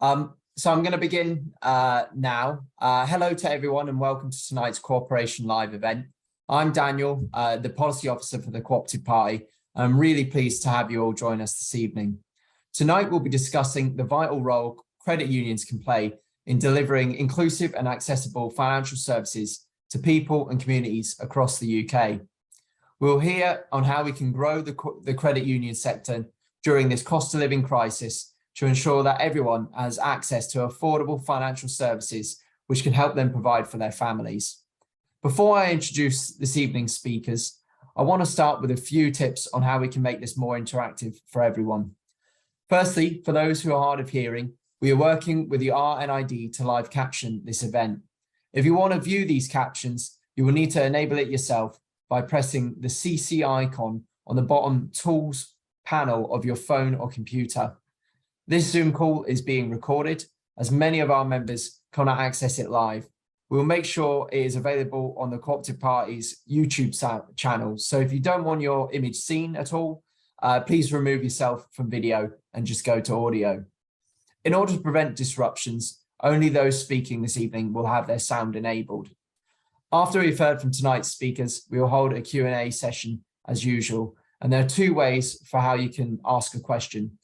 So I'm going to begin now. Hello to everyone and welcome to tonight's Cooperation Live event. I'm Daniel, the Policy Officer for the Co-operative Party. I'm really pleased to have you all join us this evening. Tonight we'll be discussing the vital role credit unions can play in delivering inclusive and accessible financial services to people and communities across the UK. We'll hear on how we can grow the credit union sector during this cost of living crisis to ensure that everyone has access to affordable financial services which can help them provide for their families. Before I introduce this evening's speakers, I want to start with a few tips on how we can make this more interactive for everyone. Firstly, for those who are hard of hearing, we are working with the RNID to live caption this event. If you want to view these captions, you will need to enable it yourself by pressing the CC icon on the bottom Tools panel of your phone or computer. This Zoom call is being recorded, as many of our members cannot access it live. We will make sure it is available on the Co-operative Party's YouTube channel. So if you don't want your image seen at all, please remove yourself from video and just go to audio. In order to prevent disruptions, only those speaking this evening will have their sound enabled. After we've heard from tonight's speakers, we will hold a Q&A session as usual. And there are two ways for how you can ask a question.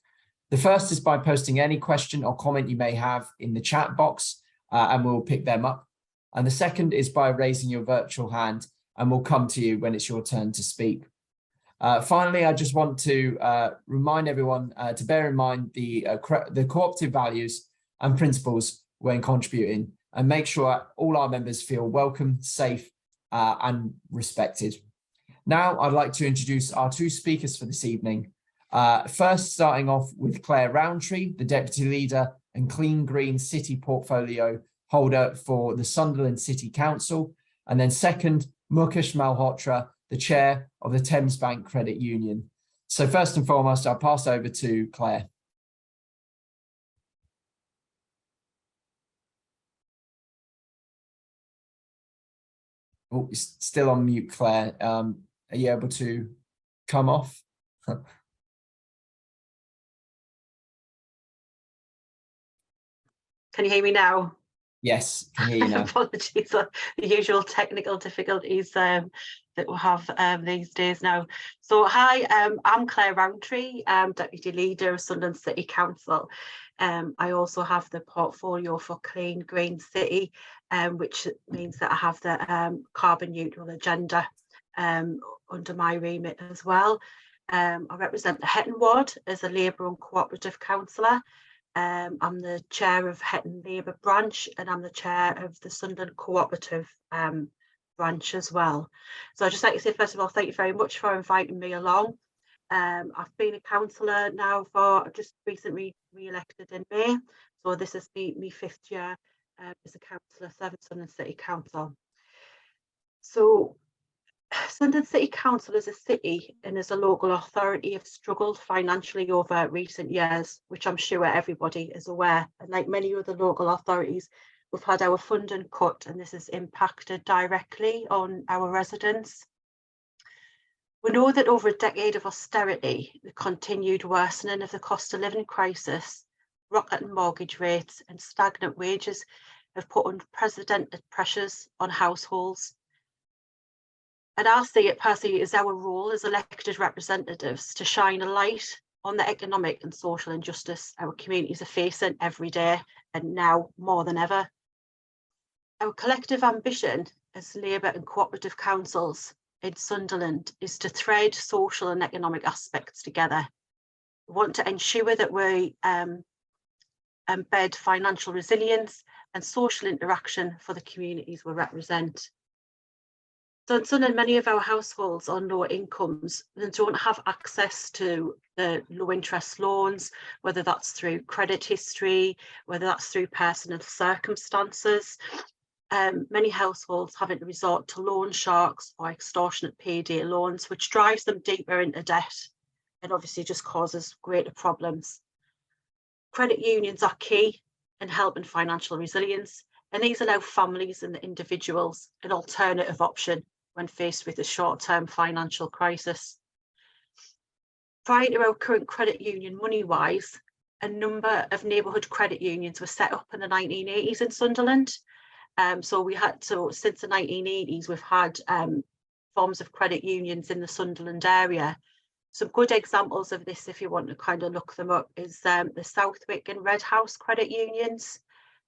The first is by posting any question or comment you may have in the chat box, and we'll pick them up. And the second is by raising your virtual hand, and we'll come to you when it's your turn to speak. Finally, I just want to remind everyone to bear in mind the cooperative values and principles when contributing, and make sure all our members feel welcome, safe, and respected. Now, I'd like to introduce our two speakers for this evening. First, starting off with Claire Rowntree, the Deputy Leader and Clean Green City Portfolio Holder for the Sunderland City Council. And then second, Mukesh Malhotra, the Chair of the Thamesbank Credit Union. So first and foremost, I'll pass over to Claire. Oh, it's still on mute, Claire. Are you able to come off? Can you hear me now? Yes, can hear you now. Apologies for the usual technical difficulties that we have these days now. So hi, I'm Claire Rowntree, Deputy Leader of Sunderland City Council. I also have the portfolio for Clean Green City, which means that I have the carbon neutral agenda under my remit as well. I represent the Hetton ward as a Labour and Co-operative Councillor. I'm the chair of Hetton Labour branch, and I'm the chair of the Sunderland Co-operative branch as well. So I'd just like to say, first of all, thank you very much for inviting me along. I've been a councillor now for just recently re-elected in May. So this is my fifth year as a councillor serving Sunderland City Council. So Sunderland City Council as a city and as a local authority have struggled financially over recent years, which I'm sure everybody is aware. And like many other local authorities, we've had our funding cut, and this has impacted directly on our residents. We know that over a decade of austerity, the continued worsening of the cost of living crisis, rocketing mortgage rates and stagnant wages have put unprecedented pressures on households. And I see it personally as our role as elected representatives to shine a light on the economic and social injustice our communities are facing every day, and now more than ever. Our collective ambition as Labour and cooperative councils in Sunderland is to thread social and economic aspects together. We want to ensure that we embed financial resilience and social interaction for the communities we represent. So in Sunderland, many of our households on lower incomes and don't have access to the low interest loans, whether that's through credit history, whether that's through personal circumstances. Many households having to resort to loan sharks or extortionate payday loans, which drives them deeper into debt and obviously just causes greater problems. Credit unions are key in helping financial resilience, and these allow families and individuals an alternative option when faced with a short-term financial crisis. Prior to our current credit union, MoneyWise, a number of neighbourhood credit unions were set up in the 1980s in Sunderland. Since the 1980s, we've had forms of credit unions in the Sunderland area. Some good examples of this, if you want to kind of look them up, is the Southwick and Red House credit unions.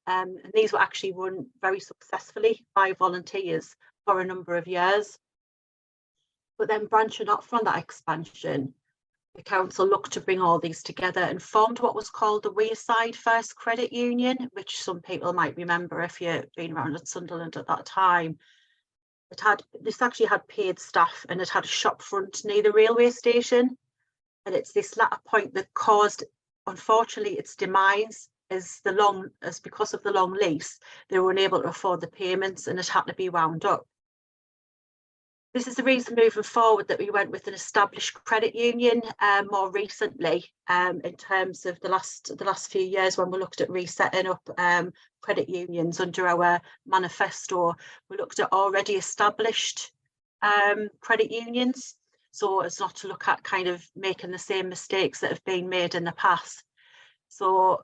And these were actually run very successfully by volunteers for a number of years. But then branching off from that expansion, the council looked to bring all these together and formed what was called the Wearside First Credit Union, which some people might remember if you've been around at Sunderland at that time. This actually had paid staff, and it had a shop front near the railway station. And it's this latter point that caused, unfortunately, its demise, as because of the long lease, they were unable to afford the payments and it had to be wound up. This is the reason moving forward that we went with an established credit union more recently, in terms of the last few years when we looked at resetting up credit unions under our manifesto. We looked at already established credit unions, so as not to look at kind of making the same mistakes that have been made in the past. So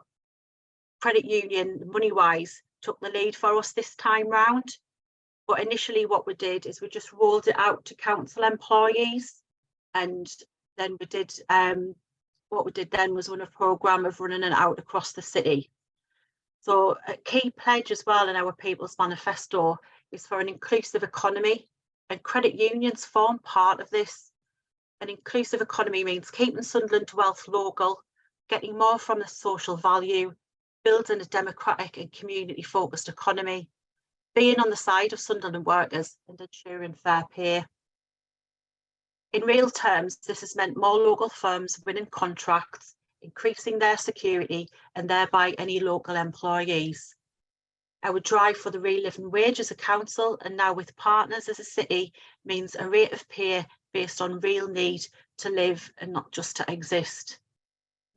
credit union MoneyWise took the lead for us this time round. But initially what we did is we just rolled it out to council employees, and then we did what we did then was run a programme of running it out across the city. So a key pledge as well in our People's Manifesto is for an inclusive economy, and credit unions form part of this. An inclusive economy means keeping Sunderland wealth local, getting more from the social value, building a democratic and community focused economy, being on the side of Sunderland workers and ensuring fair pay. In real terms, this has meant more local firms winning contracts, increasing their security and thereby any local employees. Our drive for the real living wage as a council and now with partners as a city means a rate of pay based on real need to live and not just to exist.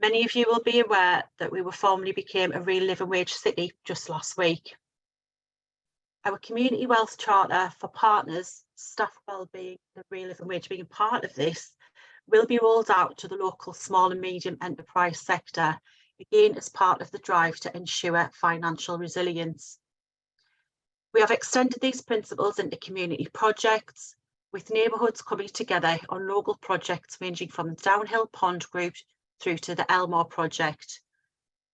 Many of you will be aware that we formally became a real living wage city just last week. Our community wealth charter for partners, staff wellbeing, the real living wage being part of this, will be rolled out to the local small and medium enterprise sector, again as part of the drive to ensure financial resilience. We have extended these principles into community projects, with neighbourhoods coming together on local projects ranging from the Downhill Pond Group through to the Elmore project.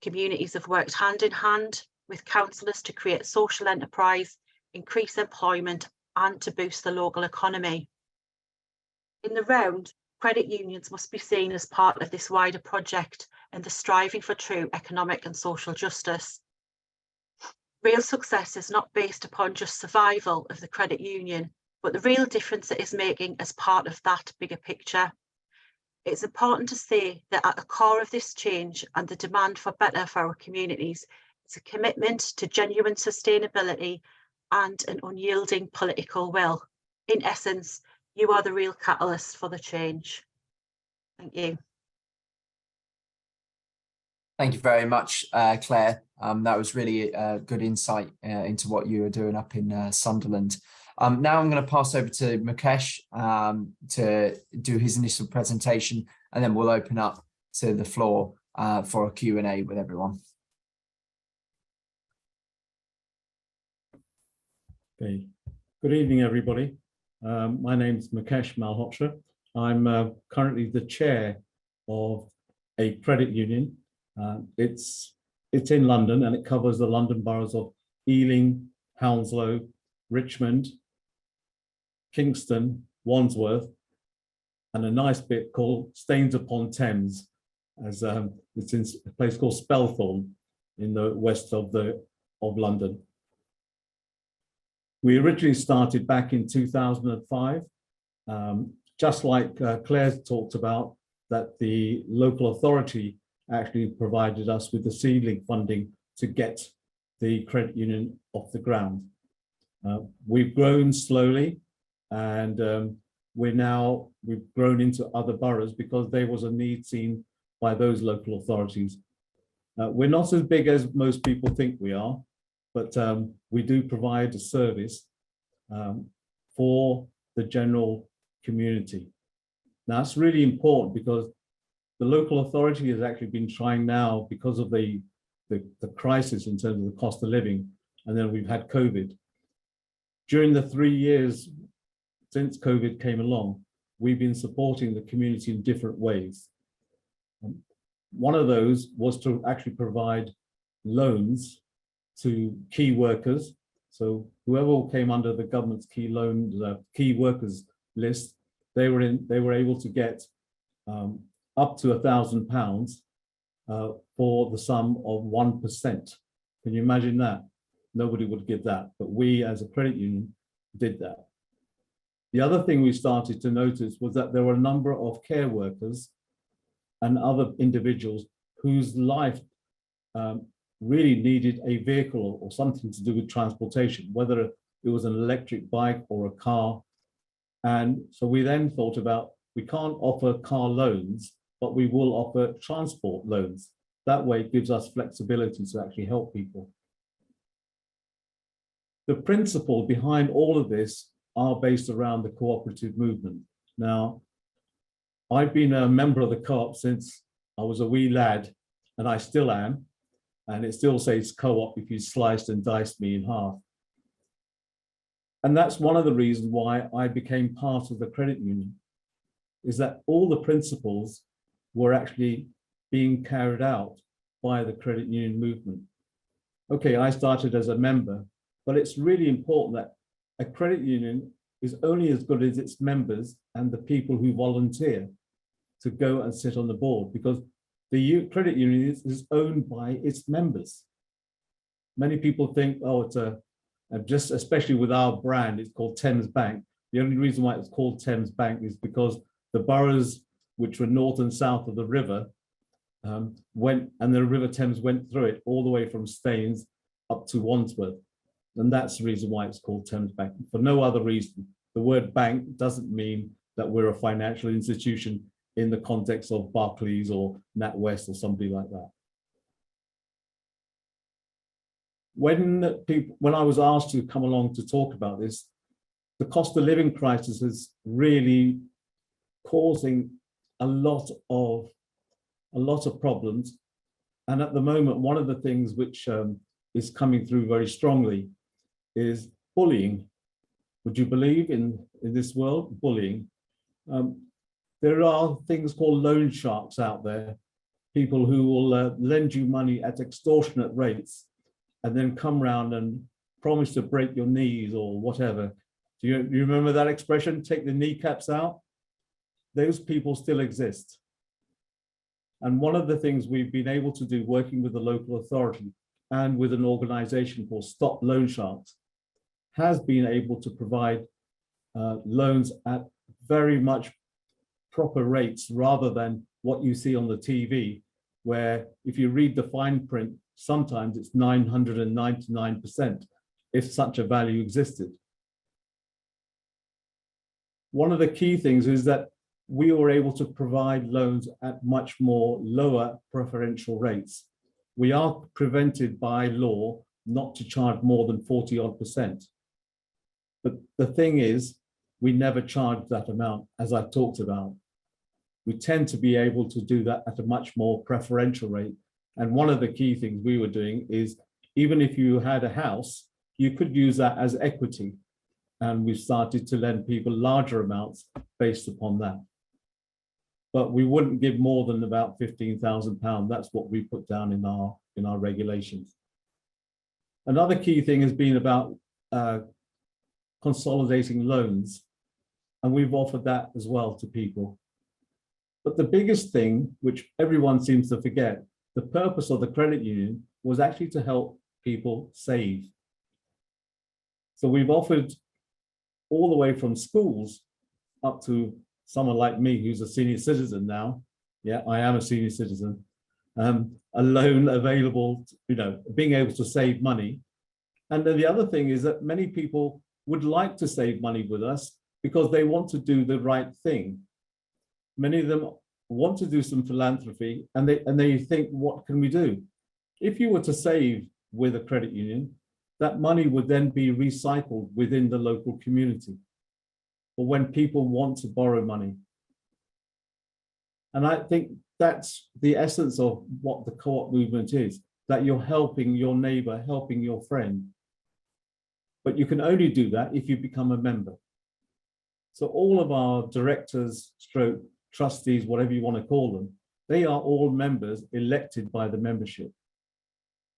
Communities have worked hand in hand with councillors to create social enterprise, increase employment and to boost the local economy. In the round, credit unions must be seen as part of this wider project and the striving for true economic and social justice. Real success is not based upon just survival of the credit union, but the real difference it is making as part of that bigger picture. It's important to say that at the core of this change and the demand for better for our communities is a commitment to genuine sustainability and an unyielding political will. In essence, you are the real catalyst for the change. Thank you. Thank you very much, Claire. That was really a good insight into what you are doing up in Sunderland. Now I'm going to pass over to Mukesh to do his initial presentation, and then we'll open up to the floor for a Q&A with everyone. Okay. Good evening, everybody. My name is Mukesh Malhotra. I'm currently the chair of a credit union. It's in London and it covers the London boroughs of Ealing, Hounslow, Richmond, Kingston, Wandsworth, and a nice bit called Staines upon Thames, as it's in a place called Spelthorne in the west of London. We originally started back in 2005, just like Claire talked about, that the local authority actually provided us with the seedling funding to get the credit union off the ground. We've grown slowly, and we've grown into other boroughs because there was a need seen by those local authorities. We're not as big as most people think we are, but we do provide a service for the general community. Now, it's really important because The local authority has actually been trying now, because of the crisis in terms of the cost of living, and then we've had COVID. During the 3 years since COVID came along, we've been supporting the community in different ways. One of those was to actually provide loans to key workers. So whoever came under the government's key workers list, they were able to get up to £1,000 for the sum of 1%. Can you imagine that? Nobody would give that, but we as a credit union did that. The other thing we started to notice was that there were a number of care workers and other individuals whose life really needed a vehicle or something to do with transportation, whether it was an electric bike or a car. And so we then thought about, we can't offer car loans, but we will offer transport loans. That way it gives us flexibility to actually help people. The principle behind all of this are based around the cooperative movement. Now, I've been a member of the co-op since I was a wee lad, and I still am, and it still says co-op if you sliced and diced me in half. And that's one of the reasons why I became part of the credit union, is that all the principles were actually being carried out by the credit union movement. Okay, I started as a member, but it's really important that a credit union is only as good as its members and the people who volunteer to go and sit on the board, because the credit union is owned by its members. Many people think, oh, it's just especially with our brand, it's called Thamesbank. The only reason why it's called Thamesbank is because the boroughs which were north and south of the river went, and the River Thames went through it all the way from Staines up to Wandsworth. And that's the reason why it's called Thamesbank, for no other reason. The word bank doesn't mean that we're a financial institution in the context of Barclays or NatWest or somebody like that. When I was asked to come along to talk about this, the cost of living crisis is really causing a lot of problems. And at the moment, one of the things which is coming through very strongly is bullying. Would you believe in this world, bullying? There are things called loan sharks out there, people who will lend you money at extortionate rates and then come round and promise to break your knees or whatever. Do you remember that expression, take the kneecaps out? Those people still exist. And one of the things we've been able to do, working with the local authority and with an organization called Stop Loan Sharks, has been able to provide loans at very much proper rates, rather than what you see on the TV, where if you read the fine print, sometimes it's 999% if such a value existed. One of the key things is that we were able to provide loans at much more lower preferential rates. We are prevented by law not to charge more than 40-odd%. But the thing is, we never charge that amount, as I talked about. We tend to be able to do that at a much more preferential rate. And one of the key things we were doing is, even if you had a house, you could use that as equity. And we started to lend people larger amounts based upon that. But we wouldn't give more than about £15,000. That's what we put down in our regulations. Another key thing has been about consolidating loans. And we've offered that as well to people. But the biggest thing, which everyone seems to forget, the purpose of the credit union was actually to help people save. So we've offered all the way from schools up to someone like me, who's a senior citizen now. Yeah, I am a senior citizen. A loan available, being able to save money. And then the other thing is that many people would like to save money with us because they want to do the right thing. Many of them want to do some philanthropy, and they think, what can we do? If you were to save with a credit union, that money would then be recycled within the local community, or when people want to borrow money. And I think that's the essence of what the co-op movement is, that you're helping your neighbour, helping your friend. But you can only do that if you become a member. So all of our directors, stroke, trustees, whatever you want to call them, they are all members elected by the membership.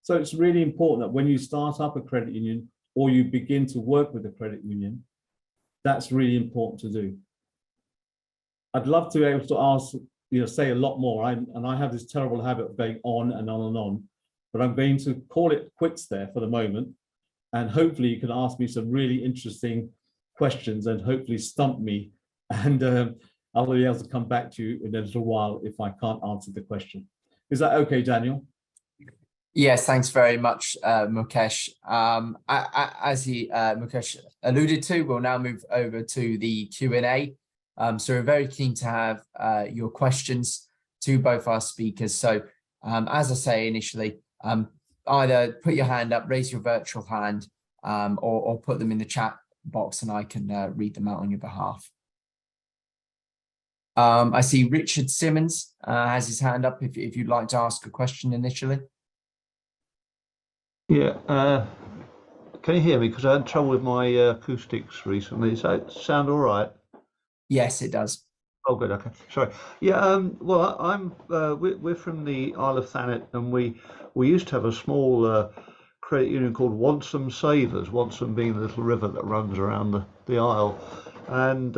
So it's really important that when you start up a credit union or you begin to work with a credit union, that's really important to do. I'd love to be able to ask, say a lot more. And I have this terrible habit of going on and on and on, but I'm going to call it quits there for the moment. And hopefully you can ask me some really interesting questions and hopefully stump me. And I'll be able to come back to you in a little while if I can't answer the question. Is that okay, Daniel? Yes, thanks very much, Mukesh. As Mukesh alluded to, we'll now move over to the Q&A. So we're very keen to have your questions to both our speakers. So as I say initially, either put your hand up, raise your virtual hand, or put them in the chat box and I can read them out on your behalf. I see Richard Simmons has his hand up if you'd like to ask a question initially. Yeah, can you hear me? Because I had trouble with my acoustics recently. Does that sound all right? Yes, it does. Oh, good. Okay, sorry. Yeah. Well, we're from the Isle of Thanet, and we used to have a small credit union called Wantsum Savers. Wantsum being the little river that runs around the Isle, and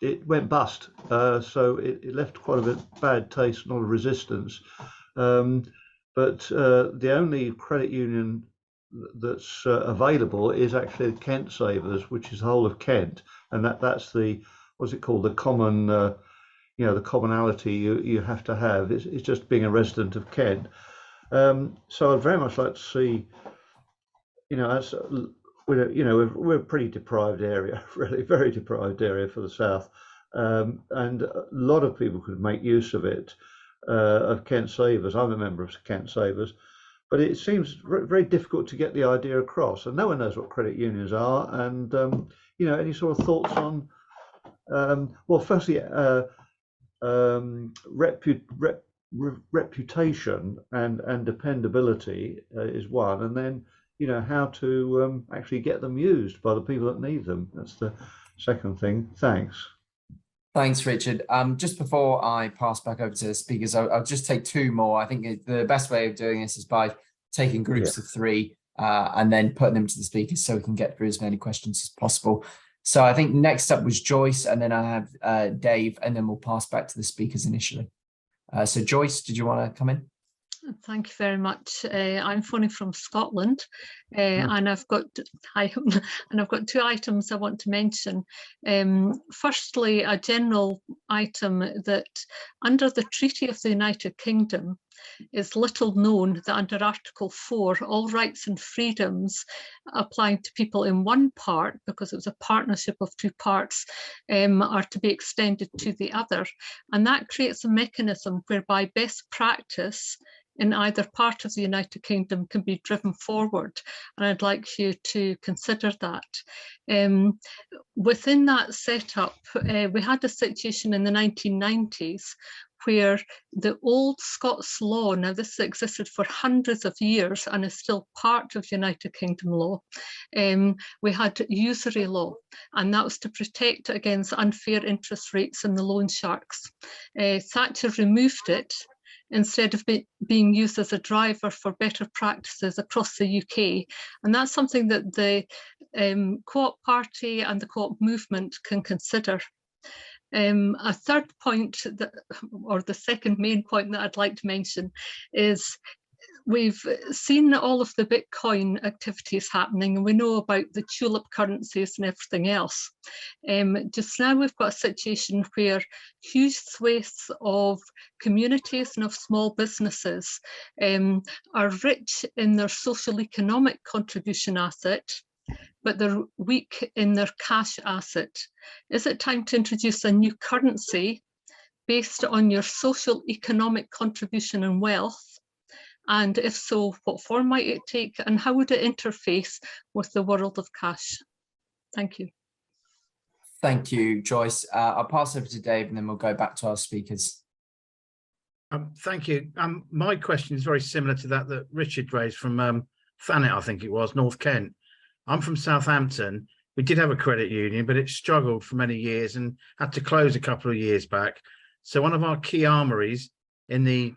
it went bust. So it left quite a bit bad taste and a lot of resistance. But the only credit union that's available is actually the Kent Savers, which is the whole of Kent, and that's the, what's it called, the common, the commonality you have to have. It's just being a resident of Kent. So I'd very much like to see, as we're a pretty deprived area, really very deprived area for the south, and a lot of people could make use of it. Of Kent Savers. I'm a member of Kent Savers, but it seems very difficult to get the idea across, and no one knows what credit unions are. And any sort of thoughts on? Well, firstly, reputation and dependability is one, and then how to actually get them used by the people that need them. That's the second thing. Thanks. Thanks, Richard. Just before I pass back over to the speakers, I'll just take two more. I think the best way of doing this is by taking groups of three and then putting them to the speakers so we can get through as many questions as possible. So I think next up was Joyce, and then I have Dave, and then we'll pass back to the speakers initially. So Joyce, did you want to come in? Thank you very much. I'm phoning from Scotland, and I've got two items I want to mention. Firstly, a general item that under the Treaty of the United Kingdom is little known that under Article 4, all rights and freedoms applying to people in one part, because it was a partnership of two parts, are to be extended to the other. And that creates a mechanism whereby best practice in either part of the United Kingdom can be driven forward. And I'd like you to consider that. Within that setup, we had a situation in the 1990s where the old Scots law, now this existed for hundreds of years and is still part of United Kingdom law, we had usury law, and that was to protect against unfair interest rates and the loan sharks. Thatcher removed it instead of being used as a driver for better practices across the UK. And that's something that the Co-op Party and the Co-op movement can consider. A third point, or the second main point that I'd like to mention, is we've seen all of the Bitcoin activities happening, and we know about the tulip currencies and everything else. Just now we've got a situation where huge swathes of communities and of small businesses are rich in their social economic contribution asset, but they're weak in their cash asset. Is it time to introduce a new currency based on your social economic contribution and wealth? And if so, what form might it take, and how would it interface with the world of cash? Thank you. Thank you, Joyce. I'll pass over to Dave and then we'll go back to our speakers. Thank you. My question is very similar to that Richard raised from Thanet, I think it was, North Kent. I'm from Southampton. We did have a credit union, but it struggled for many years and had to close a couple of years back. So one of our key armories in the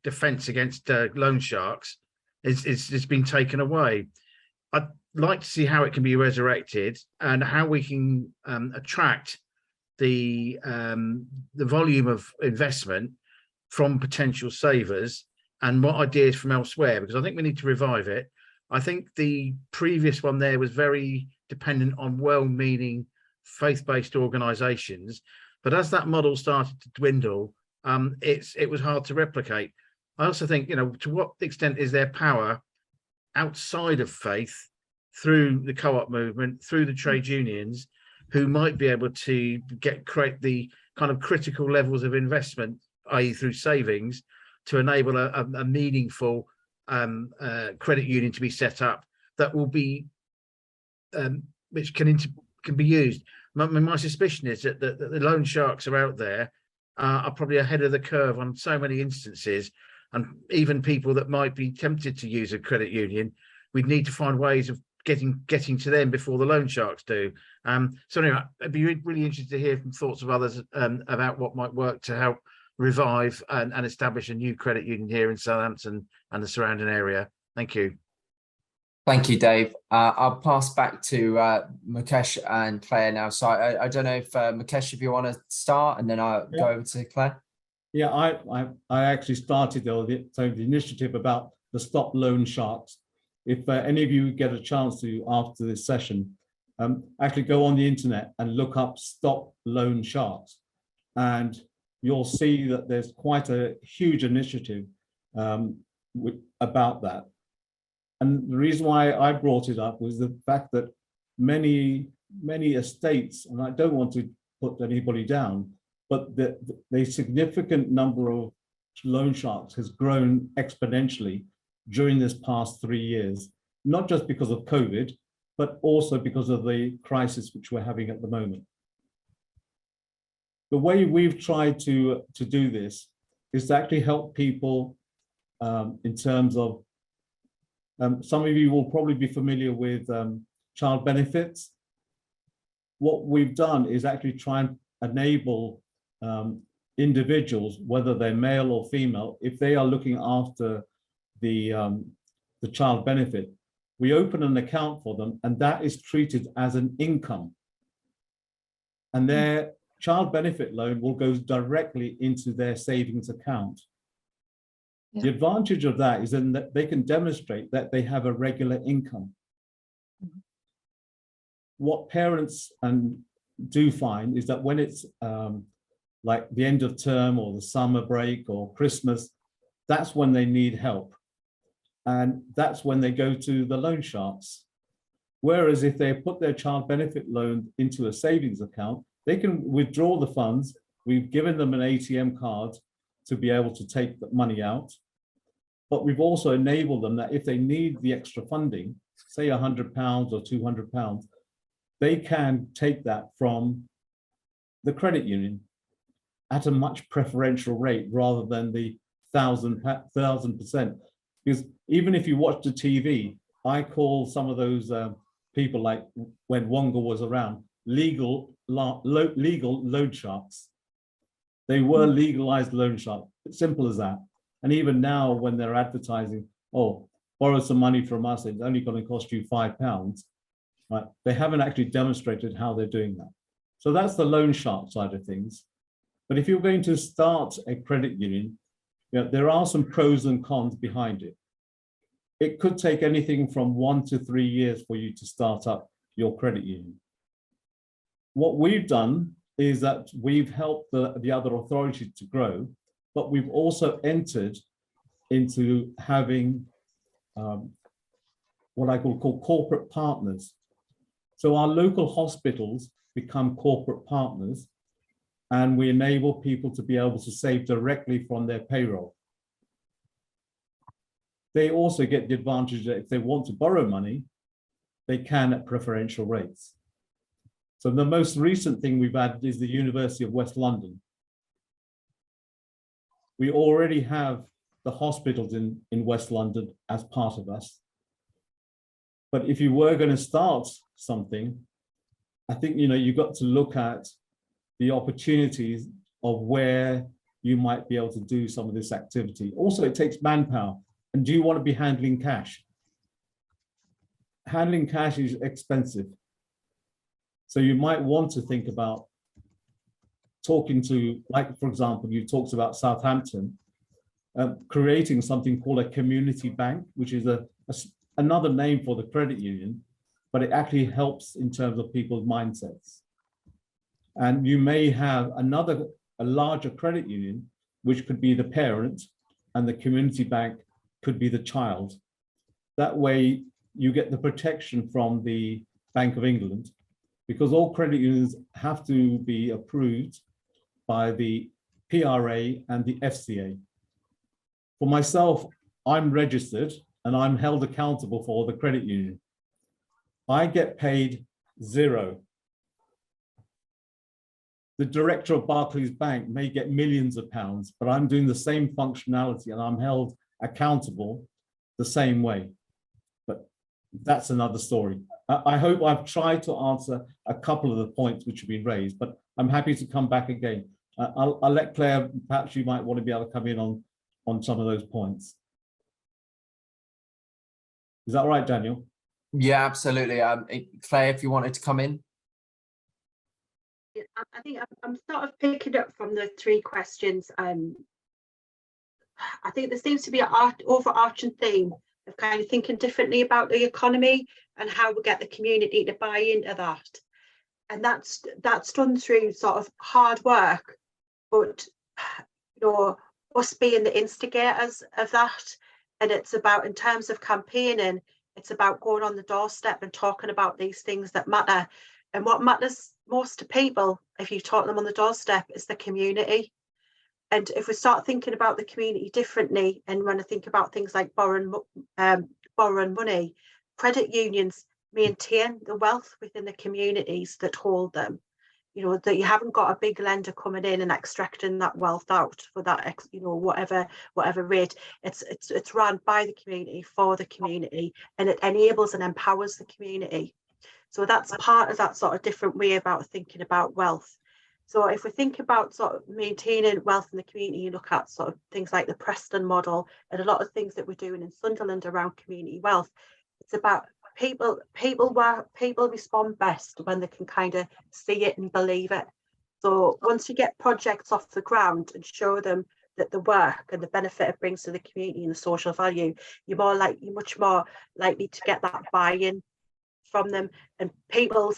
defence against loan sharks is been taken away. I'd like to see how it can be resurrected and how we can attract the volume of investment from potential savers and what ideas from elsewhere, because I think we need to revive it. I think the previous one there was very dependent on well-meaning faith-based organisations, but as that model started to dwindle, it was hard to replicate. I also think, you know, to what extent is there power outside of faith through the co-op movement, through the trade unions, who might be able to create the kind of critical levels of investment, i.e. through savings, to enable a meaningful credit union to be set up that will be which can be used. My suspicion is that the loan sharks are out there are probably ahead of the curve on so many instances, and even people that might be tempted to use a credit union, we'd need to find ways of getting to them before the loan sharks do. So anyway, I'd be really interested to hear from thoughts of others about what might work to help revive and establish a new credit union here in Southampton and the surrounding area. Thank you. Thank you, Dave. I'll pass back to Mukesh and Claire now. So I don't know if Mukesh, if you want to start, and then I'll go over to Claire. Yeah, I actually started the initiative about the Stop Loan Sharks. If any of you get a chance to, after this session, actually go on the internet and look up Stop Loan Sharks, and you'll see that there's quite a huge initiative about that. And the reason why I brought it up was the fact that many estates, and I don't want to put anybody down, but the significant number of loan sharks has grown exponentially during this past 3 years, not just because of COVID, but also because of the crisis which we're having at the moment. The way we've tried to do this is to actually help people in terms of, some of you will probably be familiar with child benefits. What we've done is actually try and enable individuals, whether they're male or female, if they are looking after the child benefit, we open an account for them, and that is treated as an income. And their child benefit loan will go directly into their savings account. Yeah. The advantage of that is in that they can demonstrate that they have a regular income. Mm-hmm. What parents do find is that when it's like the end of term or the summer break or Christmas, that's when they need help. And that's when they go to the loan sharks. Whereas if they put their child benefit loan into a savings account, they can withdraw the funds. We've given them an ATM card to be able to take the money out. But we've also enabled them that if they need the extra funding, say £100 or £200, they can take that from the credit union at a much preferential rate rather than the 1,000%. Because even if you watch the TV, I call some of those people, like when Wonga was around, legal loan sharks. They were legalized loan sharks, simple as that. And even now when they're advertising, oh, borrow some money from us, it's only going to cost you £5, right? They haven't actually demonstrated how they're doing that. So that's the loan shark side of things. But if you're going to start a credit union, you know, there are some pros and cons behind it. It could take anything from 1 to 3 years for you to start up your credit union. What we've done is that we've helped the other authorities to grow, but we've also entered into having what I call corporate partners. So our local hospitals become corporate partners, and we enable people to be able to save directly from their payroll. They also get the advantage that if they want to borrow money, they can at preferential rates. So the most recent thing we've added is the University of West London. We already have the hospitals in West London as part of us. But if you were going to start something, I think, you know, you've got to look at the opportunities of where you might be able to do some of this activity. Also, it takes manpower. And do you want to be handling cash? Handling cash is expensive. So you might want to think about talking to, like, for example, you talked about Southampton, creating something called a community bank, which is another name for the credit union, but it actually helps in terms of people's mindsets. And you may have a larger credit union, which could be the parent, and the community bank could be the child. That way you get the protection from the Bank of England, because all credit unions have to be approved by the PRA and the FCA. For myself, I'm registered and I'm held accountable for the credit union. I get paid zero. The director of Barclays Bank may get millions of pounds, but I'm doing the same functionality and I'm held accountable the same way. But that's another story. I hope I've tried to answer a couple of the points which have been raised, but I'm happy to come back again. I'll let Claire, perhaps you might want to be able to come in on some of those points. Is that right, Daniel? Yeah, absolutely. Claire, if you wanted to come in. I think I'm sort of picking up from the three questions. I think there seems to be an overarching theme of kind of thinking differently about the economy and how we get the community to buy into that. And that's done through sort of hard work, but you know, us being the instigators of that. And it's about, in terms of campaigning, it's about going on the doorstep and talking about these things that matter. And what matters most to people, if you talk them on the doorstep, is the community. And if we start thinking about the community differently, and when I think about things like borrowing money, credit unions maintain the wealth within the communities that hold them. You know, that you haven't got a big lender coming in and extracting that wealth out for that, you know, whatever rate. It's run by the community, for the community, and it enables and empowers the community. So that's part of that sort of different way about thinking about wealth. So if we think about sort of maintaining wealth in the community, you look at sort of things like the Preston model and a lot of things that we're doing in Sunderland around community wealth. It's about people respond best when they can kind of see it and believe it. So once you get projects off the ground and show them that the work and the benefit it brings to the community and the social value, you're much more likely to get that buy-in from them, and people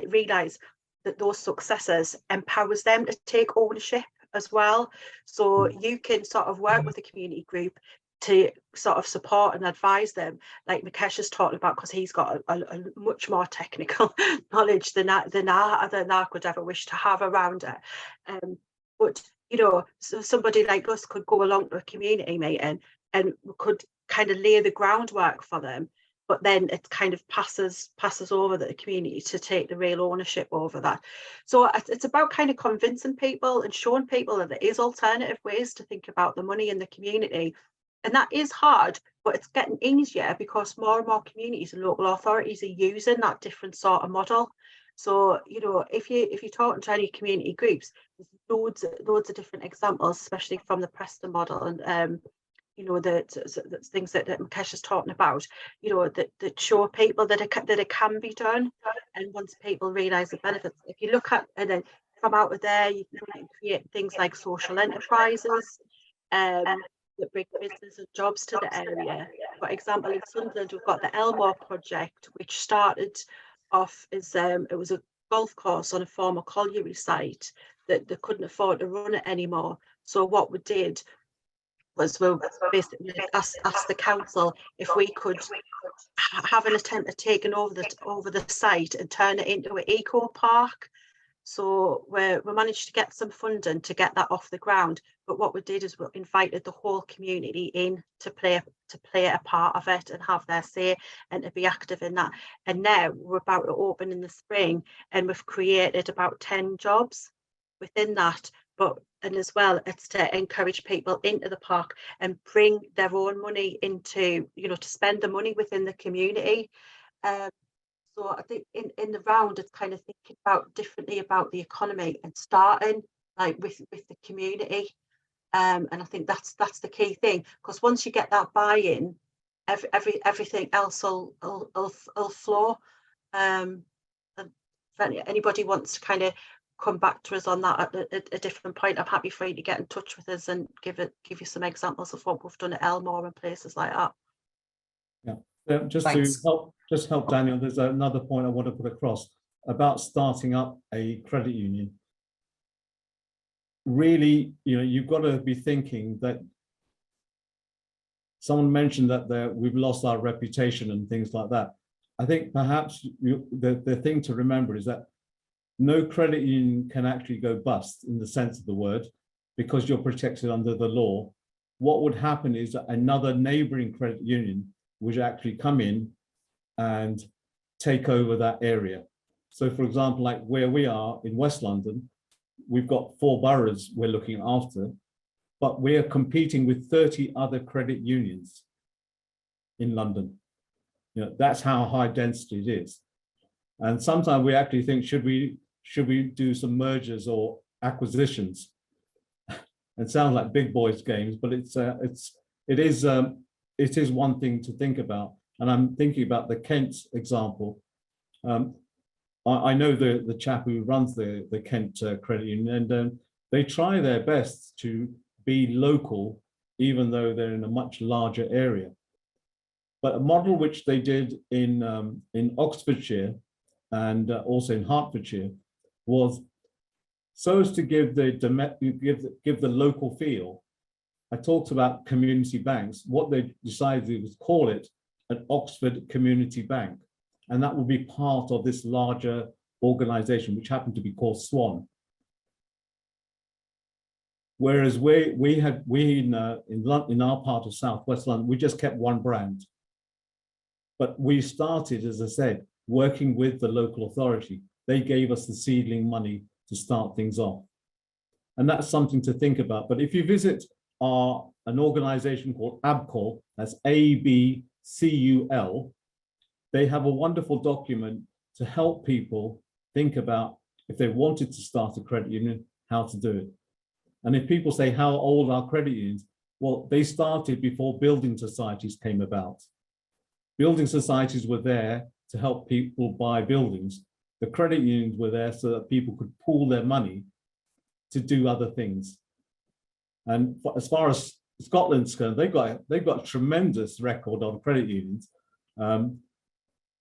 realise that those successes empowers them to take ownership as well. So you can sort of work with the community group to sort of support and advise them, like Mukesh has talked about, because he's got a much more technical knowledge than I could ever wish to have around it. But you know, so somebody like us could go along to a community meeting and we could kind of lay the groundwork for them. But then it kind of passes over the community to take the real ownership over that. So it's about kind of convincing people and showing people that there is alternative ways to think about the money in the community. And that is hard, but it's getting easier because more and more communities and local authorities are using that different sort of model. So, you know, if you talk to any community groups, there's loads of different examples, especially from the Preston model and you know, the things that Mukesh is talking about, you know, that show people that it can be done. And once people realise the benefits, if you look at, and then from out of there, you can create things like social enterprises that bring business and jobs to the area. For example, in Sunderland, we've got the Elmore project, which started off as it was a golf course on a former colliery site that they couldn't afford to run it anymore. So what we did was we basically asked the council if we could have an attempt at taking over the site and turn it into an eco park. So we managed to get some funding to get that off the ground. But what we did is we invited the whole community in to play a part of it and have their say and to be active in that. And now we're about to open in the spring, and we've created about 10 jobs within that. and as well, it's to encourage people into the park and bring their own money into, you know, to spend the money within the community. So I think in the round, it's kind of thinking about differently about the economy and starting like with the community. And I think that's the key thing, because once you get that buy-in, everything else will flow. If anybody wants to kind of come back to us on that at a different point, I'm happy for you to get in touch with us and give you some examples of what we've done at Elmore and places like that. Yeah, just Thanks. to help Daniel, there's another point I want to put across about starting up a credit union. Really, you know, you've got to be thinking that someone mentioned that we've lost our reputation and things like that. I think perhaps the thing to remember is that no credit union can actually go bust in the sense of the word, because you're protected under the law. What would happen is that another neighboring credit union would actually come in and take over that area. So for example, like where we are in West London, we've got 4 boroughs we're looking after, but we're competing with 30 other credit unions in London. You know, that's how high density it is. And sometimes we actually think, should we do some mergers or acquisitions? It sounds like big boys games, but it is one thing to think about. And I'm thinking about the Kent example. I know the chap who runs the Kent Credit Union, and they try their best to be local, even though they're in a much larger area. But a model which they did in Oxfordshire and also in Hertfordshire was so as to give the local feel. I talked about community banks. What they decided was call it an Oxford Community Bank, and that will be part of this larger organization, which happened to be called Swan. Whereas we in our part of Southwest London, we just kept one brand. But we started, as I said, working with the local authority. They gave us the seedling money to start things off. And that's something to think about. But if you visit an organization called ABCUL, that's ABCUL, they have a wonderful document to help people think about, if they wanted to start a credit union, how to do it. And if people say, how old are credit unions? Well, they started before building societies came about. Building societies were there to help people buy buildings. The credit unions were there so that people could pool their money to do other things. And as far as Scotland's concerned, they've got a tremendous record on credit unions. And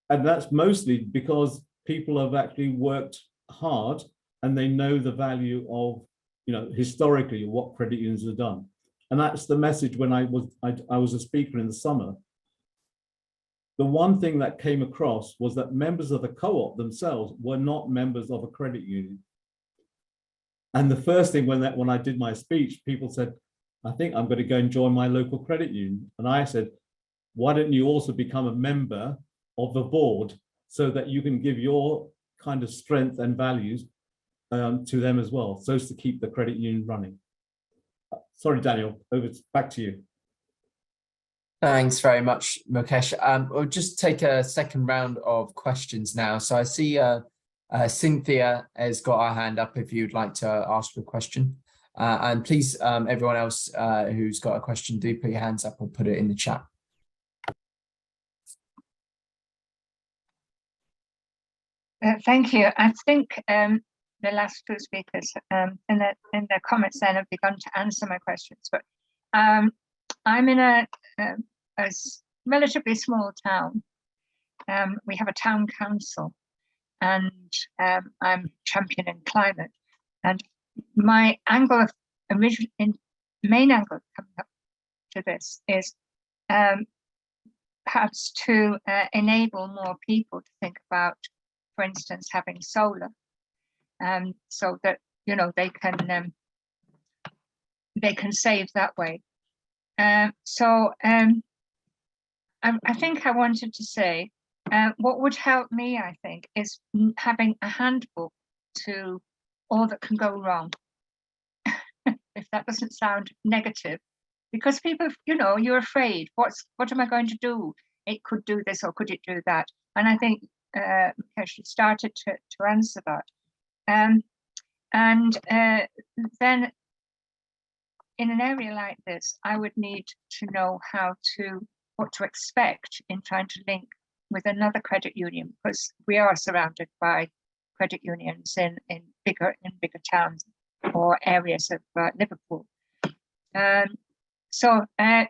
that's mostly because people have actually worked hard and they know the value of, you know, historically what credit unions have done. And that's the message when I was a speaker in the summer. The one thing that came across was that members of the co-op themselves were not members of a credit union. And the first thing when I did my speech, people said, I think I'm going to go and join my local credit union. And I said, why don't you also become a member of the board so that you can give your kind of strength and values to them as well, so as to keep the credit union running. Sorry, Daniel, back to you. Thanks very much, Mukesh. We'll just take a second round of questions now. So I see Cynthia has got her hand up if you'd like to ask a question. And please, everyone else who's got a question, do put your hands up or put it in the chat. Thank you. I think the last 2 speakers in their comments then have begun to answer my questions, but I'm in a relatively small town. We have a town council, and I'm championing climate. And my angle of main angle coming up to this is perhaps to enable more people to think about, for instance, having solar, so that, you know, they can save that way. I think I wanted to say what would help me, I think, is having a handbook to all that can go wrong. if that doesn't sound negative, because people, you know, you're afraid. What am I going to do? It could do this or could it do that? And I think Mukesh started to answer that. Then in an area like this, I would need to know what to expect in trying to link with another credit union, because we are surrounded by credit unions in bigger towns or areas of Liverpool. So I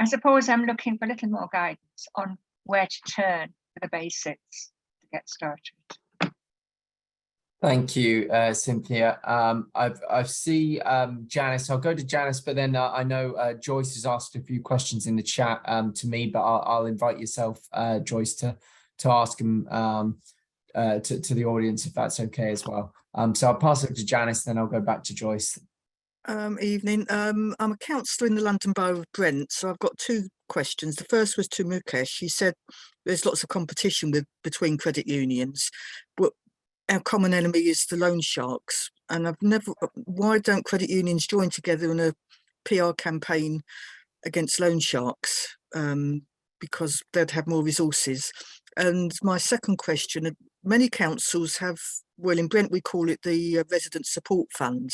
suppose I'm looking for a little more guidance on where to turn for the basics to get started. Thank you, Cynthia. I see Janice. I'll go to Janice, but then I know Joyce has asked a few questions in the chat to me, but I'll invite yourself, Joyce, to ask them to the audience, if that's okay as well. So I'll pass it to Janice, then I'll go back to Joyce. Evening. I'm a councillor in the London Borough of Brent, so I've got two questions. The first was to Mukesh. He said there's lots of competition between credit unions, but our common enemy is the loan sharks. And why don't credit unions join together in a PR campaign against loan sharks? Because they'd have more resources. And my second question, many councils have, well, in Brent we call it the resident support fund,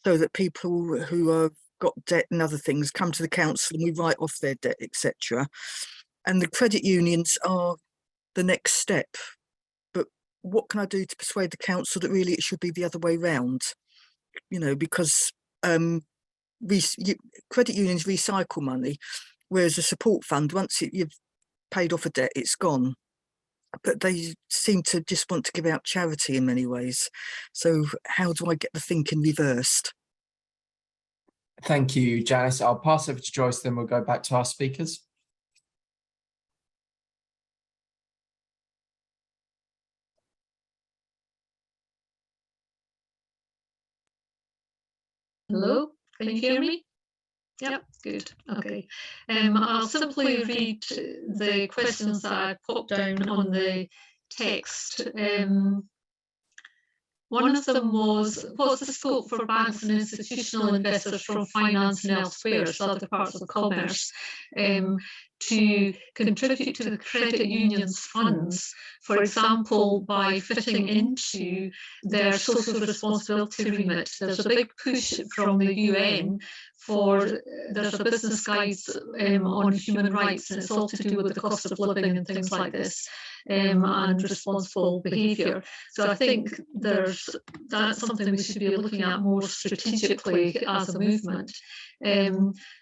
so that people who have got debt and other things come to the council and we write off their debt, etc. And the credit unions are the next step. But what can I do to persuade the council that really it should be the other way round? You know, because credit unions recycle money, whereas a support fund, once you've paid off a debt, it's gone. But they seem to just want to give out charity in many ways. So how do I get the thinking reversed? Thank you, Janice. I'll pass over to Joyce, then we'll go back to our speakers. Hello, can you hear me? Yep, good. Okay. I'll simply read the questions that I popped down on the text. One of them was, what's the scope for banks and institutional investors from finance and elsewhere, so other parts of commerce, to contribute to the credit union's funds, for example, by fitting into their social responsibility remit? There's a big push from the UN there's a business guide on human rights, and it's all to do with the cost of living and things like this, and responsible behaviour. So I think that's something we should be looking at more strategically as a movement.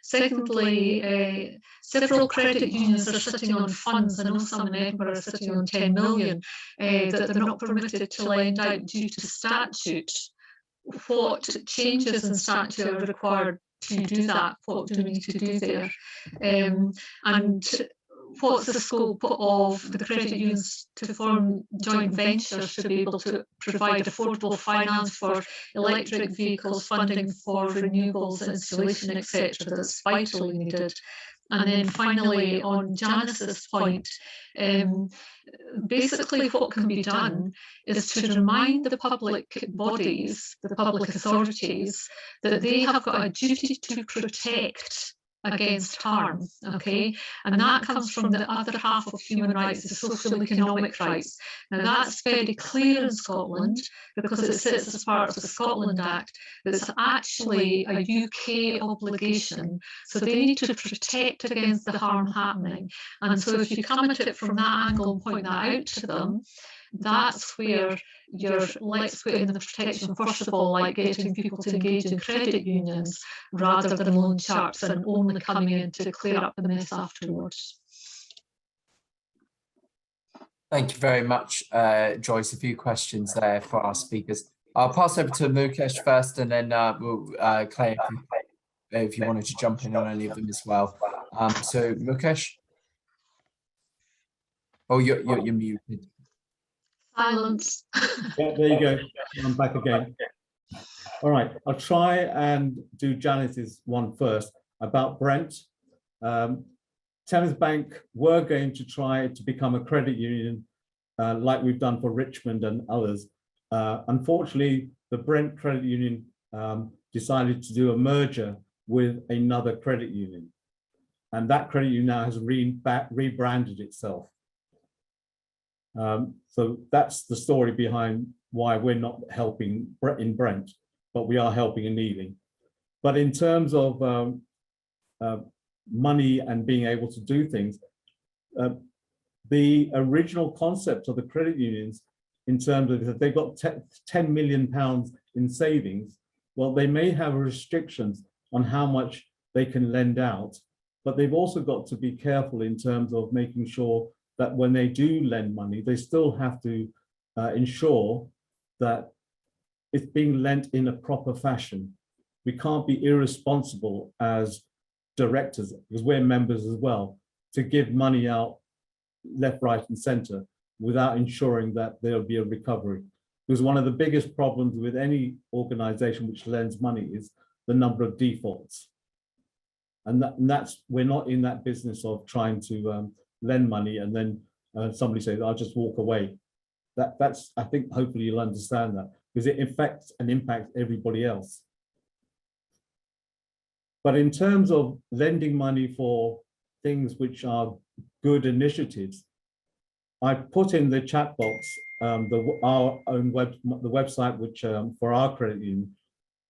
Secondly, several credit unions are sitting on funds. I know some in Edinburgh are sitting on 10 million that they're not permitted to lend out due to statute. What changes in statute are required to do that? What do we need to do there? And what's the scope of the credit unions to form joint ventures to be able to provide affordable finance for electric vehicles, funding for renewables, installation, etc., that's vitally needed? And then finally, on Janice's point, basically what can be done is to remind the public bodies, the public authorities, that they have got a duty to protect against harm, okay? And that comes from the other half of human rights, the social economic rights. Now that's very clear in Scotland because it sits as part of the Scotland Act. It's actually a UK obligation. So they need to protect against the harm happening. And so if you come at it from that angle and point that out to them, that's where let's put in the protection, first of all, like getting people to engage in credit unions rather than loan sharks and only coming in to clear up the mess afterwards. Thank you very much, Joyce. A few questions there for our speakers. I'll pass over to Mukesh first, and then Claire, if you wanted to jump in on any of them as well. So Mukesh. Oh, you're muted. Silence. Yeah, there you go. I'm back again. All right, I'll try and do Janice's one first about Brent. Thamesbank were going to try to become a credit union like we've done for Richmond and others. Unfortunately, the Brent Credit Union decided to do a merger with another credit union. And that credit union now has rebranded itself. So that's the story behind why we're not helping in Brent, but we are helping in Ealing. But in terms of money and being able to do things, the original concept of the credit unions, in terms of if they've got 10 million pounds in savings, well, they may have restrictions on how much they can lend out, but they've also got to be careful in terms of making sure that when they do lend money, they still have to ensure that it's being lent in a proper fashion. We can't be irresponsible as directors, because we're members as well, to give money out left, right, and centre without ensuring that there'll be a recovery. Because one of the biggest problems with any organisation which lends money is the number of defaults. And that's, we're not in that business of trying to lend money and then somebody says, I'll just walk away. That's, I think, hopefully you'll understand that, because it affects and impacts everybody else. But in terms of lending money for things which are good initiatives, I put in the chat box our own the website which for our credit union.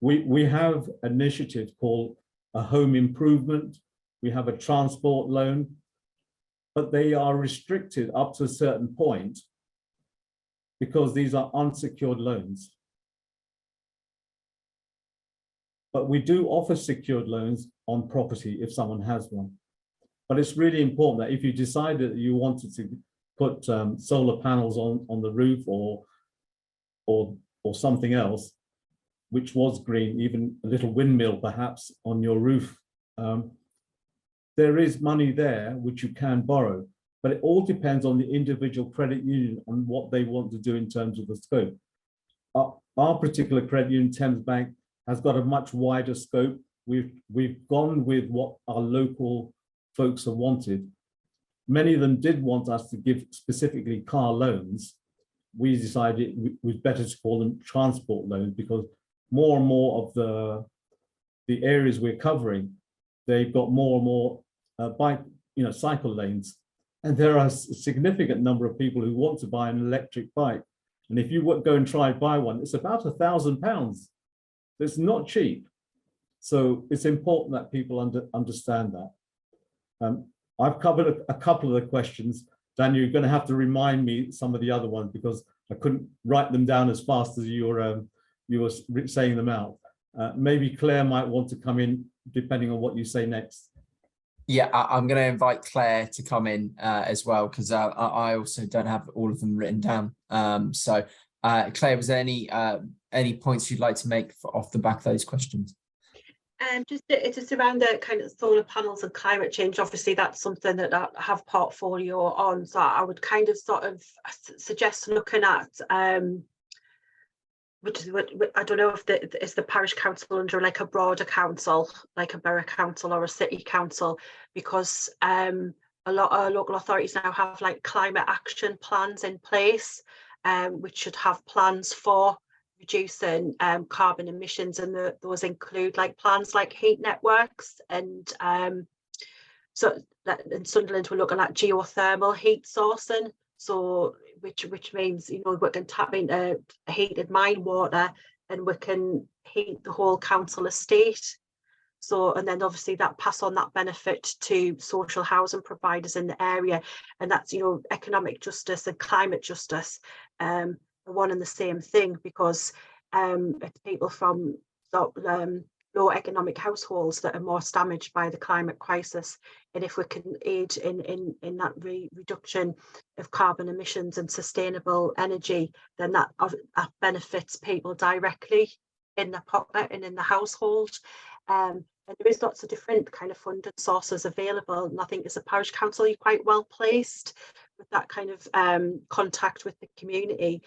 We have initiatives called a home improvement. We have a transport loan, but they are restricted up to a certain point because these are unsecured loans. But we do offer secured loans on property if someone has one. But it's really important that if you decided that you wanted to put solar panels on the roof or something else, which was green, even a little windmill perhaps on your roof, there is money there which you can borrow, but it all depends on the individual credit union on what they want to do in terms of the scope. Our particular credit union, Thamesbank, has got a much wider scope. We've gone with what our local folks have wanted. Many of them did want us to give specifically car loans. We decided it was better to call them transport loans, because more and more of the areas we're covering, they've got more and more cycle lanes, and there are a significant number of people who want to buy an electric bike. And if you go and try and buy one, it's about £1,000. It's not cheap. So it's important that people understand that. I've covered a couple of the questions. Daniel, you're going to have to remind me some of the other ones because I couldn't write them down as fast as you were saying them out. Maybe Claire might want to come in depending on what you say next. Yeah, I'm going to invite Claire to come in as well, because I also don't have all of them written down. So Claire, was there any points you'd like to make off the back of those questions? Just around the kind of solar panels and climate change. Obviously, that's something that I have portfolio on. So I would kind of sort of suggest looking at, which is what I don't know if is the parish council under like a broader council, like a borough council or a city council, because a lot of local authorities now have like climate action plans in place, which should have plans for reducing carbon emissions, and those include like plans like heat networks, and so in Sunderland we're looking at geothermal heat sourcing, so which means we can tap into heated mine water and we can heat the whole council estate. So, and then obviously that pass on that benefit to social housing providers in the area, and that's economic justice and climate justice, one and the same thing, because it's people from low economic households that are most damaged by the climate crisis, and if we can aid in that reduction of carbon emissions and sustainable energy, then that benefits people directly in their pocket and in the household. And there is lots of different kind of funding sources available, and I think as a parish council you're quite well placed with that kind of contact with the community.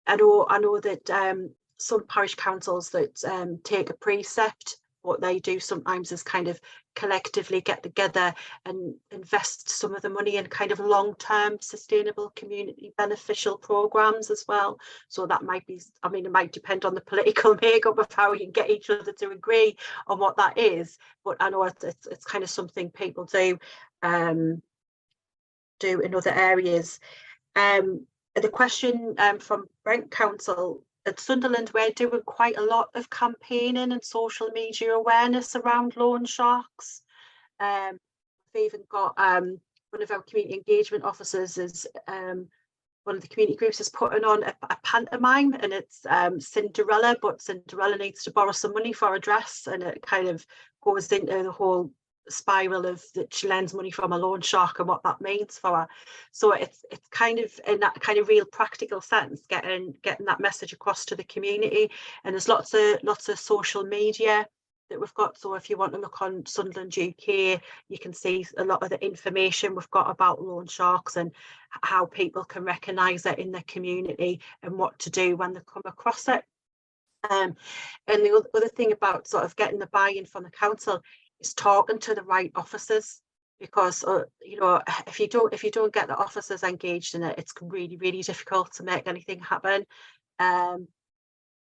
I know that some parish councils that take a precept what they do sometimes is kind of collectively get together and invest some of the money in kind of long-term sustainable community beneficial programs as well. So that might be, I mean, it might depend on the political makeup of how you can get each other to agree on what that is, but I know it's kind of something people do in other areas. The question from Brent Council: at Sunderland, we're doing quite a lot of campaigning and social media awareness around loan sharks. We've even got one of our community engagement officers is one of the community groups is putting on a pantomime, and it's Cinderella, but Cinderella needs to borrow some money for a dress, and it kind of goes into the whole spiral of that she lends money from a loan shark and what that means for her. So it's kind of in that kind of real practical sense, getting that message across to the community. And there's lots of social media that we've got. So if you want to look on Sunderland UK, you can see a lot of the information we've got about loan sharks and how people can recognise it in their community and what to do when they come across it. And the other thing about sort of getting the buy-in from the council is talking to the right officers, because you know, if you don't get the officers engaged in it, it's really, really difficult to make anything happen.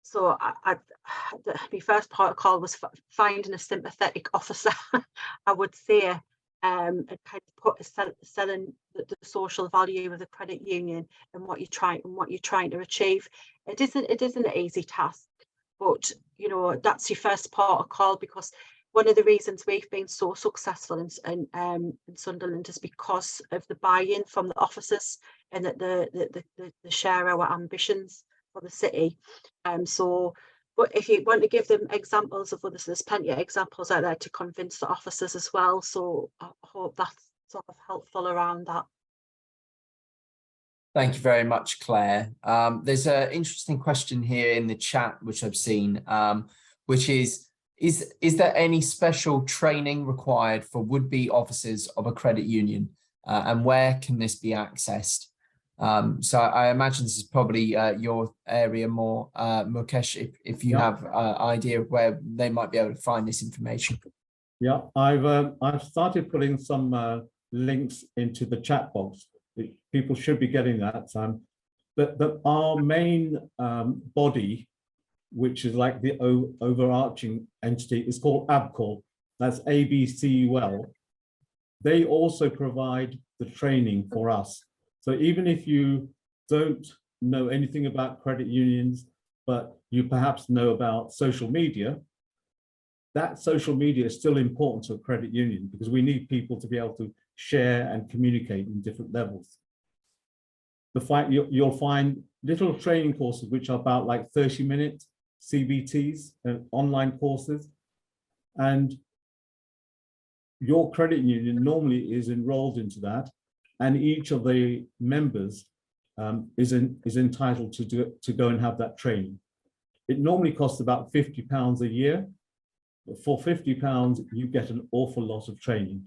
So my first protocol was finding a sympathetic officer, I would say, and kind of selling the social value of the credit union and what you're trying to achieve. It isn't an easy task, but you know, that's your first protocol, because one of the reasons we've been so successful in Sunderland is because of the buy-in from the officers, and that they share our ambitions for the city. But if you want to give them examples of others, there's plenty of examples out there to convince the officers as well. So I hope that's sort of helpful around that. Thank you very much, Claire. There's an interesting question here in the chat, which I've seen, which is there any special training required for would-be officers of a credit union, and where can this be accessed? So I imagine this is probably your area more, Mukesh, if you have an idea of where they might be able to find this information. Yeah, I've started putting some links into the chat box. People should be getting that. But our main body, which is like the overarching entity, is called ABCUL. That's ABCUL. They also provide the training for us. So even if you don't know anything about credit unions, but you perhaps know about social media, that social media is still important to a credit union, because we need people to be able to share and communicate in different levels. You'll find little training courses which are about like 30-minute CBTs and online courses, and your credit union normally is enrolled into that, and each of the members is entitled to go and have that training. It normally costs about £50 a year, but for £50 you get an awful lot of training,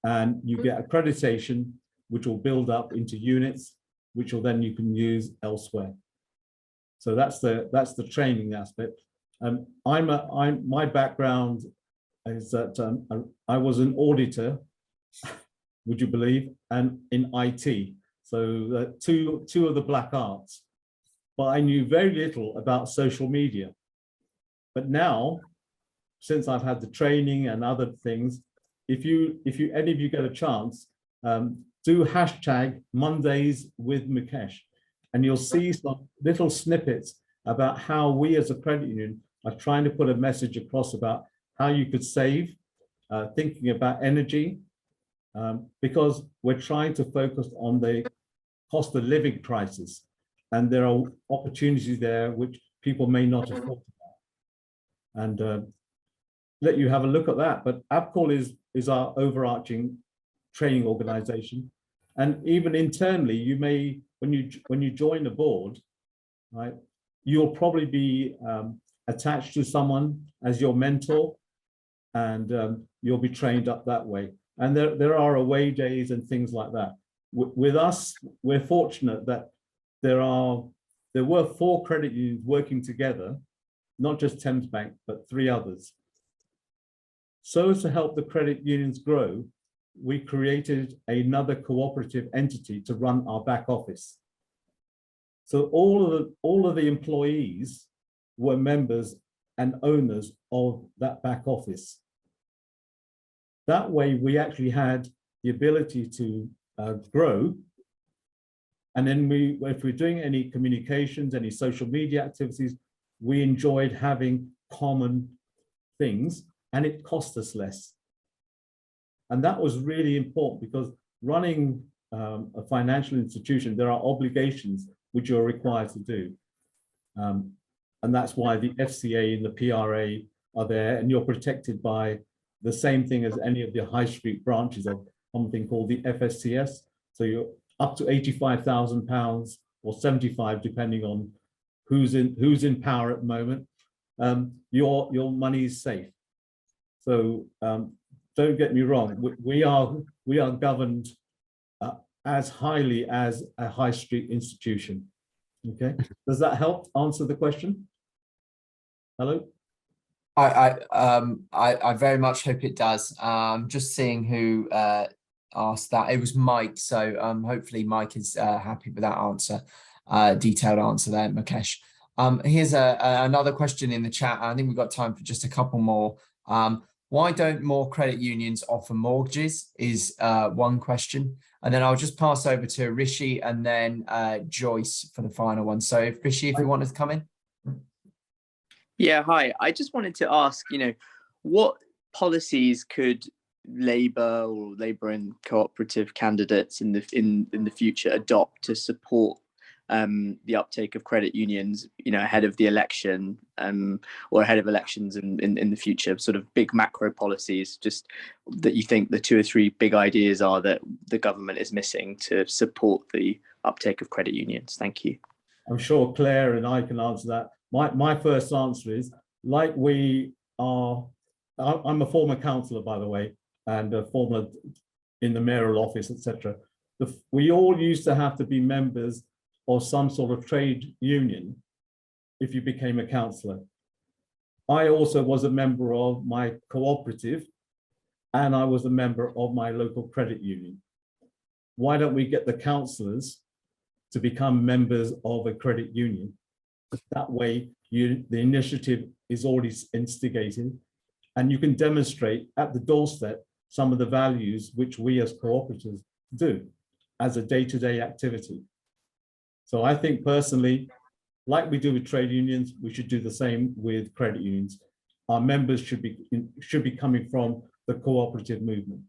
and you get accreditation, which will build up into units, which will then you can use elsewhere. So that's the training aspect. My background is that I was an auditor, would you believe, and in IT. So two of the black arts, but I knew very little about social media. But now, since I've had the training and other things, if any of you get a chance, do hashtag Mondays with Mukesh, and you'll see some little snippets about how we as a credit union are trying to put a message across about how you could save, thinking about energy, because we're trying to focus on the cost of living crisis, and there are opportunities there which people may not have thought about. And let you have a look at that. But ABCUL is our overarching training organization, and even internally, you may, when you join a board, right, you'll probably be attached to someone as your mentor, and you'll be trained up that way. And there are away days and things like that. With us, we're fortunate that there were 4 credit unions working together, not just Thamesbank, but 3 others. So as to help the credit unions grow, we created another cooperative entity to run our back office. So all of the employees were members and owners of that back office. That way, we actually had the ability to grow. And then if we're doing any communications, any social media activities, we enjoyed having common things, and it cost us less. And that was really important, because running a financial institution, there are obligations which you're required to do. And that's why the FCA and the PRA are there, and you're protected by the same thing as any of the high street branches of something called the FSCS. So you're up to £85,000 or 75, depending on who's in power at the moment. Your money is safe. So don't get me wrong, we are governed as highly as a high street institution. Okay, does that help answer the question? Hello? I very much hope it does. Just seeing who asked that. It was Mike, so hopefully Mike is happy with that answer, detailed answer there, Mukesh. Here's another question in the chat. I think we've got time for just a couple more. Why don't more credit unions offer mortgages is one question. And then I'll just pass over to Rishi and then Joyce for the final one. So if Rishi, if you wanted to come in. Yeah, hi. I just wanted to ask, what policies could Labour or Labour and Co-operative candidates in the future adopt to support the uptake of credit unions, ahead of the election, or ahead of elections in the future? Sort of big macro policies, just that you think the 2 or 3 big ideas are that the government is missing to support the uptake of credit unions. Thank you. I'm sure Claire and I can answer that. My first answer is, like we are, I'm a former councillor, by the way, and a former in the mayoral office, etc. We all used to have to be members of some sort of trade union if you became a councillor. I also was a member of my cooperative, and I was a member of my local credit union. Why don't we get the councillors to become members of a credit union? That way, the initiative is already instigated, and you can demonstrate at the doorstep some of the values which we as cooperatives do as a day-to-day activity. So I think personally, like we do with trade unions, we should do the same with credit unions. Our members should be coming from the cooperative movement.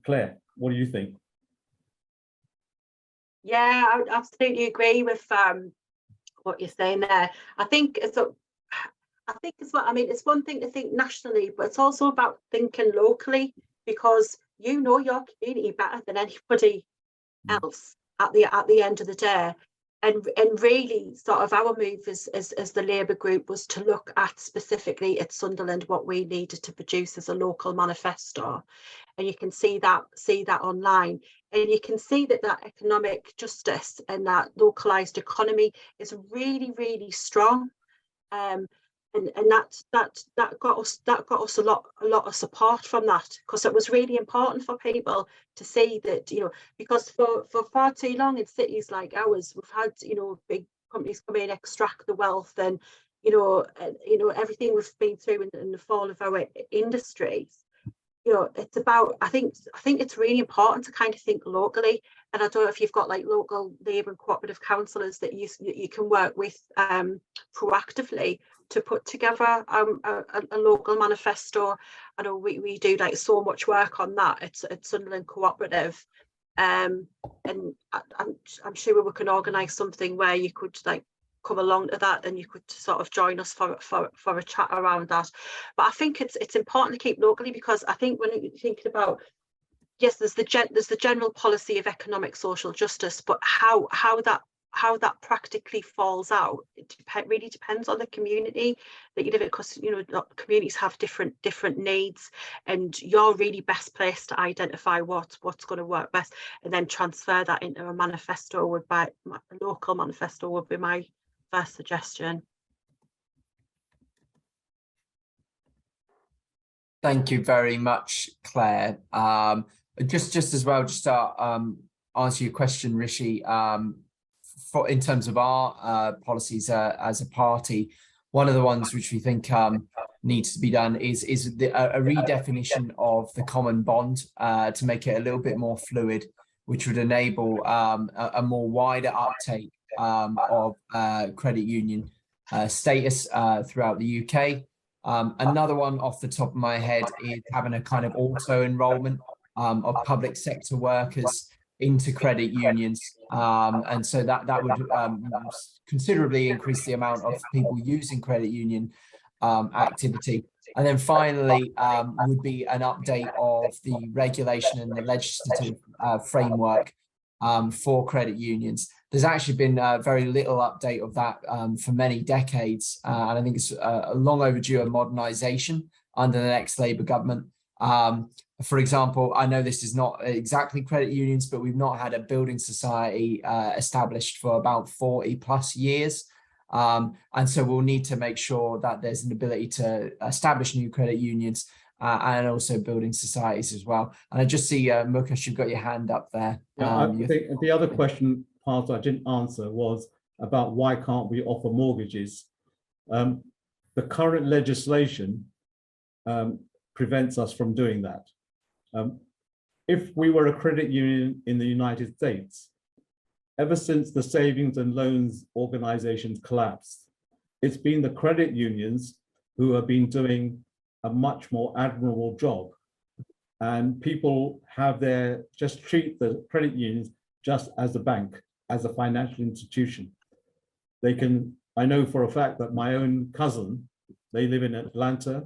Claire, what do you think? Yeah, I absolutely agree with what you're saying there. I think it's it's one thing to think nationally, but it's also about thinking locally, because you know your community better than anybody else at the end of the day. And really sort of our move as the Labour group was to look at specifically at Sunderland what we needed to produce as a local manifesto. And you can see that online, and you can see that economic justice and that localised economy is really, really strong. And that got us a lot of support from that, because it was really important for people to see that, because for far too long in cities like ours, we've had big companies come in, extract the wealth, and everything we've been through in the fall of our industries. It's about, I think it's really important to kind of think locally. And I don't know if you've got like local Labour and cooperative councillors that you can work with proactively to put together a local manifesto. I know we do like so much work on that at Sunderland Cooperative, and I'm sure we can organise something where you could like come along to that, and you could sort of join us for a chat around that. But I think it's important to keep locally, because I think when you're thinking about, yes, there's the general policy of economic social justice, but how that practically falls out, it really depends on the community that you live in, because communities have different needs, and you're really best placed to identify what's going to work best, and then transfer that into a manifesto. A local manifesto would be my first suggestion. Thank you very much, Claire. Just as well, just to answer your question, Rishi, in terms of our policies as a party, one of the ones which we think needs to be done is a redefinition of the common bond to make it a little bit more fluid, which would enable a more wider uptake of credit union status throughout the UK. Another one off the top of my head is having a kind of auto enrolment of public sector workers into credit unions, and so that would considerably increase the amount of people using credit union activity. And then finally would be an update of the regulation and the legislative framework for credit unions. There's actually been very little update of that for many decades, and I think it's a long overdue a modernisation under the next Labour government. For example, I know this is not exactly credit unions, but we've not had a building society established for about 40 plus years. And so we'll need to make sure that there's an ability to establish new credit unions and also building societies as well. And I just see, Mukesh, you've got your hand up there. I think the other question part I didn't answer was about why can't we offer mortgages? The current legislation prevents us from doing that. If we were a credit union in the United States, ever since the savings and loans organizations collapsed, it's been the credit unions who have been doing a much more admirable job. And people have just treat the credit unions just as a bank, as a financial institution. They can, I know for a fact that my own cousin, they live in Atlanta.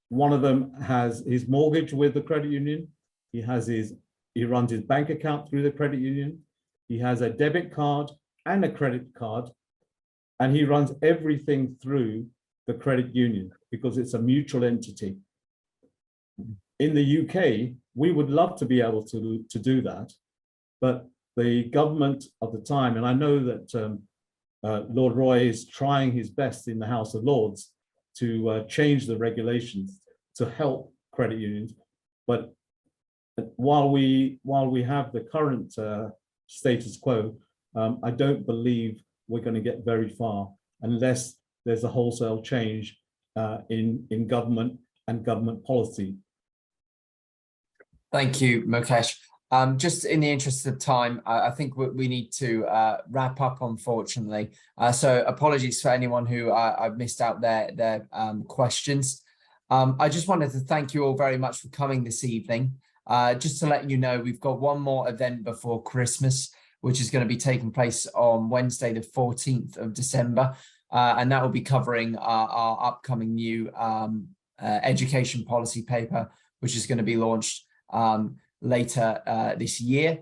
One of them has his mortgage with the credit union. He runs his bank account through the credit union. He has a debit card and a credit card, and he runs everything through the credit union because it's a mutual entity. In the UK, we would love to be able to do that, but the government of the time, and I know that Lord Roy is trying his best in the House of Lords to change the regulations to help credit unions, but while we have the current status quo, I don't believe we're going to get very far unless there's a wholesale change in government and government policy. Thank you, Mukesh. Just in the interest of time, I think we need to wrap up, unfortunately. So apologies for anyone who I've missed out their questions. I just wanted to thank you all very much for coming this evening. Just to let you know, we've got one more event before Christmas, which is going to be taking place on Wednesday, the 14th of December. And that will be covering our upcoming new education policy paper, which is going to be launched later this year.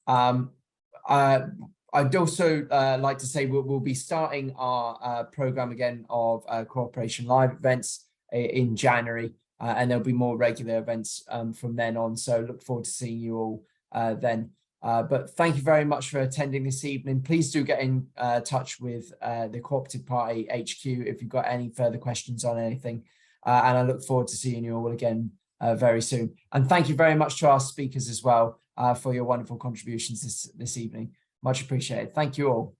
I'd also like to say we'll be starting our program again of Cooperation Live events in January, and there'll be more regular events from then on. So look forward to seeing you all then. But thank you very much for attending this evening. Please do get in touch with the Cooperative Party HQ if you've got any further questions on anything. And I look forward to seeing you all again very soon. And thank you very much to our speakers as well for your wonderful contributions this evening. Much appreciated. Thank you all.